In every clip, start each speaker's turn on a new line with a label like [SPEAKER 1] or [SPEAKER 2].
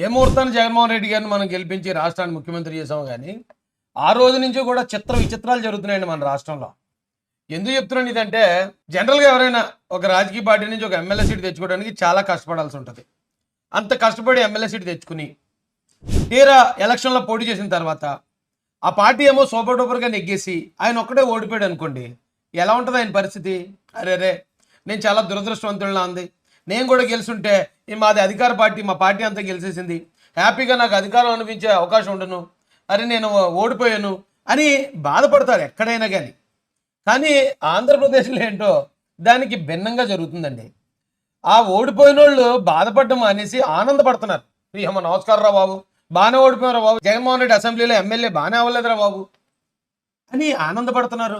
[SPEAKER 1] ఏ ముహూర్తాన్ని జగన్మోహన్ రెడ్డి గారిని మనం గెలిపించి రాష్ట్రాన్ని ముఖ్యమంత్రి చేసాము కానీ ఆ రోజు నుంచి కూడా విచిత్రాలు జరుగుతున్నాయండి మన రాష్ట్రంలో. ఎందుకు చెప్తున్నాను ఇదంటే, జనరల్గా ఎవరైనా ఒక రాజకీయ పార్టీ నుంచి ఒక ఎమ్మెల్యే సీట్ తెచ్చుకోవడానికి చాలా కష్టపడాల్సి ఉంటుంది. అంత కష్టపడి ఎమ్మెల్యే సీట్ తెచ్చుకుని తీరా ఎలక్షన్లో పోటీ చేసిన తర్వాత ఆ పార్టీ ఏమో సూపర్ డూపర్గా నెగ్గేసి ఆయన ఒక్కడే ఓడిపోయాడు అనుకోండి, ఎలా ఉంటుంది ఆయన పరిస్థితి? అరే నేను చాలా దురదృష్టవంతుల్లా ఉంది, నేను కూడా గెలుచుంటే మాది అధికార పార్టీ, మా పార్టీ అంతా గెలిచేసింది, హ్యాపీగా నాకు అధికారం అనిపించే అవకాశం ఉండను, అరే నేను ఓడిపోయాను అని బాధపడతారు ఎక్కడైనా కానీ. కానీ ఆంధ్రప్రదేశ్లో ఏంటో దానికి భిన్నంగా జరుగుతుందండి. ఆ ఓడిపోయిన వాళ్ళు బాధపడడం అనేసి ఆనందపడుతున్నారు. అమ్మ నమస్కారం రా బాబు, బాగానే ఓడిపోయారా బాబు, జగన్మోహన్ రెడ్డి అసెంబ్లీలో ఎమ్మెల్యే బాగానే అవ్వలేదురా బాబు అని ఆనందపడుతున్నారు.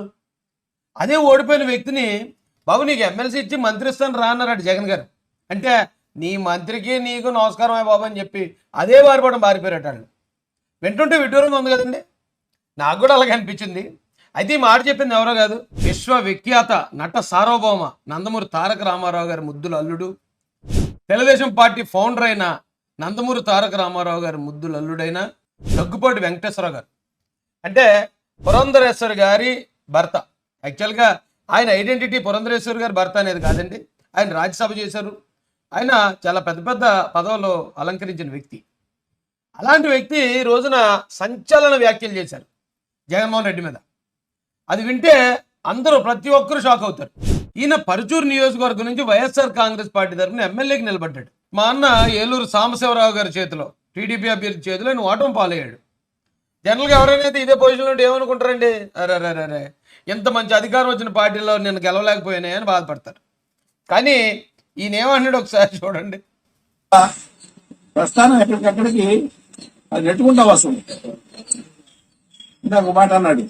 [SPEAKER 1] అదే ఓడిపోయిన వ్యక్తిని బాబు నీకు ఎమ్మెల్సీ ఇచ్చి మంత్రి ఇస్తాను రా అన్నారట జగన్ గారు. అంటే నీ మంత్రికి నీకు నమస్కారమే బాబు అని చెప్పి అదే బారిపడడం బారిపోయారట వాళ్ళు. వింటుంటే విడ్డూరంగా ఉంది కదండి, నాకు కూడా అలాగే అనిపించింది. అయితే ఈ మాట చెప్పింది ఎవరో కాదు, విశ్వవిఖ్యాత నట సార్వభౌమ నందమూరి తారక రామారావు గారి ముద్దుల అల్లుడు, తెలుగుదేశం పార్టీ ఫౌండర్ అయిన నందమూరి తారక రామారావు గారి ముద్దుల అల్లుడైన దగ్గుపాటి వెంకటేశ్వరరావు గారు. అంటే పురంధరేశ్వరి గారి భర్త. యాక్చువల్గా ఆయన ఐడెంటిటీ పురంధరేశ్వరి గారి భర్త అనేది కాదండి, ఆయన రాజ్యసభ చేశారు, ఆయన చాలా పెద్ద పెద్ద పదవులు అలంకరించిన వ్యక్తి. అలాంటి వ్యక్తి ఈ రోజున సంచలన వ్యాఖ్యలు చేశారు జగన్మోహన్ రెడ్డి మీద. అది వింటే అందరూ ప్రతి ఒక్కరూ షాక్ అవుతారు. ఈయన పరుచూరు నియోజకవర్గం నుంచి వైఎస్ఆర్ కాంగ్రెస్ పార్టీ తరఫున ఎమ్మెల్యేకి నిలబడ్డాడు. మా అన్న ఏలూరు సాంబశివరావు గారి చేతిలో, టీడీపీ అభ్యర్థి చేతిలో ఆయన ఓటమి పాలయ్యాడు. జనరల్గా ఎవరైనా అయితే ఇదే పొజిషన్లో ఉంటే ఏమనుకుంటారండి, అరే ఎంత మంచి అధికారం వచ్చిన పార్టీలో నేను గెలవలేకపోయినాయి అని బాధపడతారు. కానీ ఈయన ఏమన్నాడు ఒకసారి చూడండి.
[SPEAKER 2] ప్రస్థానం ఎక్కడికక్కడికి అది నెట్టుకుంటా వస్తుంది. ఇందాక మాట అన్నాడు,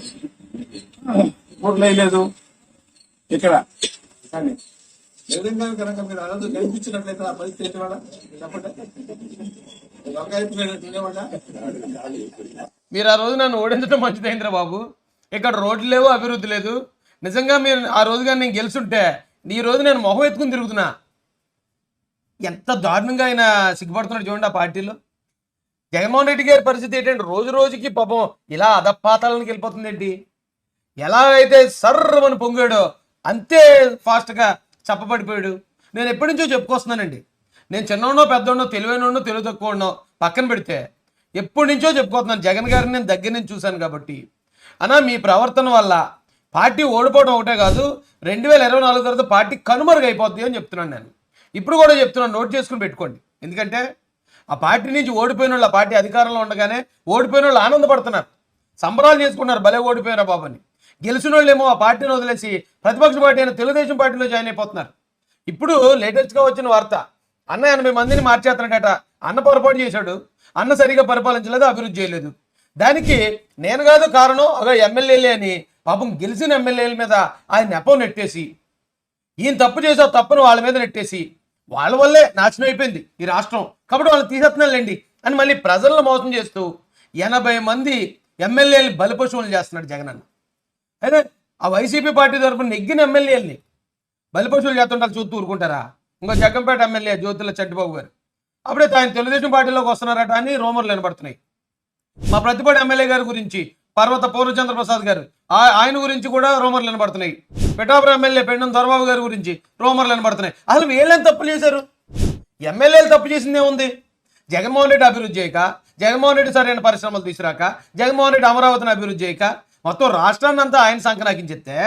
[SPEAKER 2] ఓట్లు వేయలేదు ఇక్కడ కానీ నిజంగా కనుక మీరు అనంతరం కనిపించినట్లయితే ఆ పరిస్థితి ఏంటి వాళ్ళ చెప్పండి.
[SPEAKER 1] మీరు ఆ రోజు నన్ను ఓడించడం మంచిదైందిరా బాబు, ఇక్కడ రోడ్లు లేవు, అభివృద్ధి లేదు. నిజంగా మీరు ఆ రోజుగా నేను గెలుచుంటే ఈ రోజు నేను మొహం ఎత్తుకుని తిరుగుతున్నా. ఎంత దారుణంగా ఆయన సిగ్గుపడుతున్నాడు చూడండి ఆ పార్టీలో. జగన్మోహన్ రెడ్డి గారి పరిస్థితి ఏంటంటే రోజు రోజుకి పాపం ఇలా అధపాతాలకు వెళ్ళిపోతుంది ఏంటి. ఎలా అయితే సర్రమని పొంగాడో అంతే ఫాస్ట్గా చప్పబడిపోయాడు. నేను ఎప్పటి నుంచో చెప్పుకొస్తున్నానండి, నేను చిన్నోడో పెద్దోడో తెలివైనోడో తెలివి తక్కువడో పక్కన పెడితే ఎప్పటి నుంచో చెప్పుకోతున్నాను, జగన్ గారిని నేను దగ్గర నుంచి చూశాను కాబట్టి. అన్నా మీ ప్రవర్తన వల్ల పార్టీ ఓడిపోవడం ఒకటే కాదు, 2024 తర్వాత పార్టీ కనుమరుగైపోద్ది అని చెప్తున్నాను. నేను ఇప్పుడు కూడా చెప్తున్నాను, నోట్ చేసుకుని పెట్టుకోండి. ఎందుకంటే ఆ పార్టీ నుంచి ఓడిపోయిన వాళ్ళు, ఆ పార్టీ అధికారంలో ఉండగానే ఓడిపోయిన వాళ్ళు ఆనందపడుతున్నారు, సంబరాలు చేసుకున్నారు, భలే ఓడిపోయినారా బాబని. గెలిచిన వాళ్ళు ఏమో ఆ పార్టీని వదిలేసి ప్రతిపక్ష పార్టీ అయిన తెలుగుదేశం పార్టీలో జాయిన్ అయిపోతున్నారు. ఇప్పుడు లేటెస్ట్గా వచ్చిన వార్త, అన్న 80 మందిని మార్చేస్తున్నాడట. అన్న పొరపాటు చేశాడు, అన్న సరిగా పరిపాలించలేదు, అభివృద్ధి చేయలేదు. దానికి నేను కాదు కారణం, ఒక ఎమ్మెల్యేలే అని పాపం గెలిచిన ఎమ్మెల్యేల మీద ఆయన నెపం నెట్టేసి, ఈయన తప్పు చేసే తప్పును వాళ్ళ మీద నెట్టేసి వాళ్ళ వల్లే నాశనం అయిపోయింది ఈ రాష్ట్రం కాబట్టి వాళ్ళు తీసేస్తున్నాళ్ళండి అని మళ్ళీ ప్రజలను మోసం చేస్తూ 80 మంది ఎమ్మెల్యేలు బలిపశువులు చేస్తున్నాడు జగన్ అన్న. అయితే ఆ వైసీపీ పార్టీ తరఫున నెగ్గిన ఎమ్మెల్యేలని బలిపశువులు చేస్తుంటారు, చూస్తూ ఊరుకుంటారా? ఇంకో జగ్గంపేట ఎమ్మెల్యే జ్యోతుల చట్టిబాబు గారు అప్పుడే ఆయన తెలుగుదేశం పార్టీలోకి వస్తున్నారట అని రూమర్లు వినబడుతున్నాయి. మా ప్రతిపాడు ఎమ్మెల్యే గారి గురించి పర్వత పూర్ణచంద్ర ప్రసాద్ గారు, ఆయన గురించి కూడా రూమర్లు వినబడుతున్నాయి. పిఠాపురం ఎమ్మెల్యే పెండం దొరబాబు గారి గురించి రూమర్లు వినబడుతున్నాయి. అసలు వీళ్ళేం తప్పు చేశారు? ఎమ్మెల్యేలు తప్పు చేసిందే ఉంది. జగన్మోహన్ రెడ్డి అభివృద్ధి చేయక, జగన్మోహన్ రెడ్డి సరైన పరిశ్రమలు తీసుకురాక, జగన్మోహన్ రెడ్డి అమరావతిని అభివృద్ధి చేయక, మొత్తం రాష్ట్రాన్ని అంతా ఆయన సంకనాకించేస్తే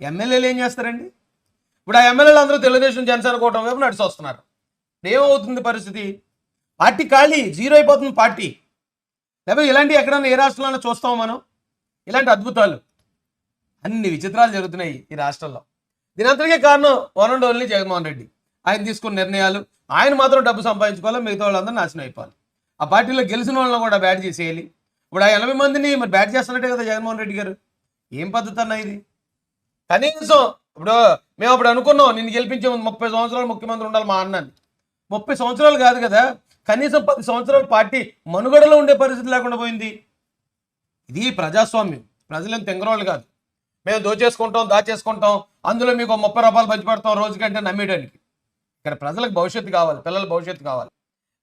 [SPEAKER 1] ఎమ్మెల్యేలు ఏం చేస్తారండి? ఇప్పుడు ఆ ఎమ్మెల్యేలు అందరూ తెలుగుదేశం జనసేన కూటమి వైపు నడిచి వస్తున్నారు. ఏమవుతుంది పరిస్థితి? పార్టీ ఖాళీ, జీరో అయిపోతుంది పార్టీ. లేకపోతే ఇలాంటివి ఎక్కడన్నా ఏ రాష్ట్రంలో చూస్తామో మనం? ఇలాంటి అద్భుతాలు, అన్ని విచిత్రాలు జరుగుతున్నాయి ఈ రాష్ట్రంలో. దీనంతటికీ కారణం one and only Jaganmohan Reddy. ఆయన తీసుకున్న నిర్ణయాలు, ఆయన మాత్రం డబ్బు సంపాదించుకోవాలి, మిగతా వాళ్ళందరూ నాశనం అయిపోవాలి. ఆ పార్టీలో గెలిచిన వాళ్ళని కూడా బ్యాట్ చేసేయాలి. ఇప్పుడు ఆ 80 మందిని మరి బ్యాట్ చేస్తున్నట్టే కదా జగన్మోహన్ రెడ్డి గారు. ఏం పద్ధతి అన్న ఇది? కనీసం ఇప్పుడు మేము అప్పుడు అనుకున్నాం, నిన్ను గెలిపించే 30 సంవత్సరాలు ముఖ్యమంత్రి ఉండాలి మా అన్నని. 30 సంవత్సరాలు కాదు కదా, కనీసం 10 సంవత్సరాలు పార్టీ మనుగడలో ఉండే పరిస్థితి లేకుండా పోయింది. ఇది ప్రజాస్వామ్యం. ప్రజలేం తెంగరోళ్ళు కాదు, మేము దాచేసుకుంటాం, అందులో మీకు 30 రూపాయలు పంచి పెడతాం రోజుకంటే నమ్మేయడానికి. ఇక్కడ ప్రజలకు భవిష్యత్తు కావాలి, పిల్లల భవిష్యత్తు కావాలి.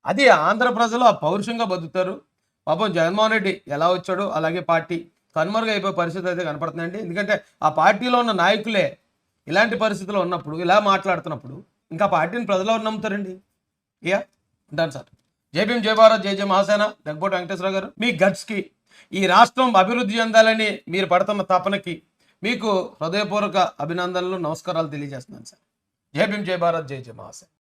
[SPEAKER 1] అది ఆంధ్ర ప్రజలు ఆ పౌరుషంగా బతుకుతారు. పాపం జగన్మోహన్ రెడ్డి ఎలా వచ్చాడో అలాగే పార్టీ కనుమరుగైపోయే పరిస్థితి అయితే కనపడుతుందండి. ఎందుకంటే ఆ పార్టీలో ఉన్న నాయకులే ఇలాంటి పరిస్థితుల్లో ఉన్నప్పుడు, ఇలా మాట్లాడుతున్నప్పుడు ఇంకా పార్టీని ప్రజలు ఎవరు నమ్ముతారండి? యా ఉంటాను సార్. జై భీమ్, జై భారత్, జై జై మహాసేన. దగ్గుబాటి వెంకటేశ్వర గారు, మీ గట్స్కి, ఈ రాష్ట్రం అభివృద్ధి చెందాలని మీరు పడుతున్న తపనకి మీకు హృదయపూర్వక అభినందనలు, నమస్కారాలు తెలియజేస్తున్నాను సార్. జై భీమ్, జై భారత్, జై జై మహాసేన.